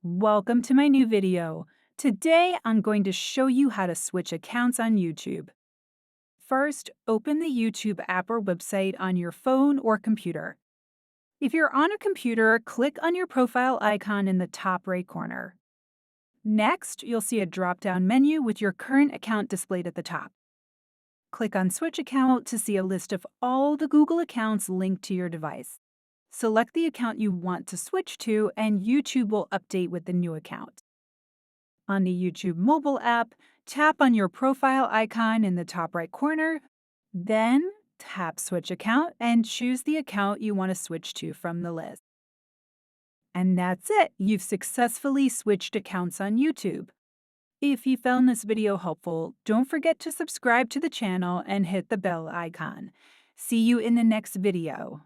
Welcome to my new video. Today, I'm going to show you how to switch accounts on YouTube. First, open the YouTube app or website on your phone or computer. If you're on a computer, click on your profile icon in the top right corner. Next, you'll see a drop-down menu with your current account displayed at the top. Click on Switch Account to see a list of all the Google accounts linked to your device. Select the account you want to switch to, and YouTube will update with the new account. On the YouTube mobile app, tap on your profile icon in the top right corner. Then, tap Switch Account and choose the account you want to switch to from the list. And that's it! You've successfully switched accounts on YouTube. If you found this video helpful, don't forget to subscribe to the channel and hit the bell icon. See you in the next video.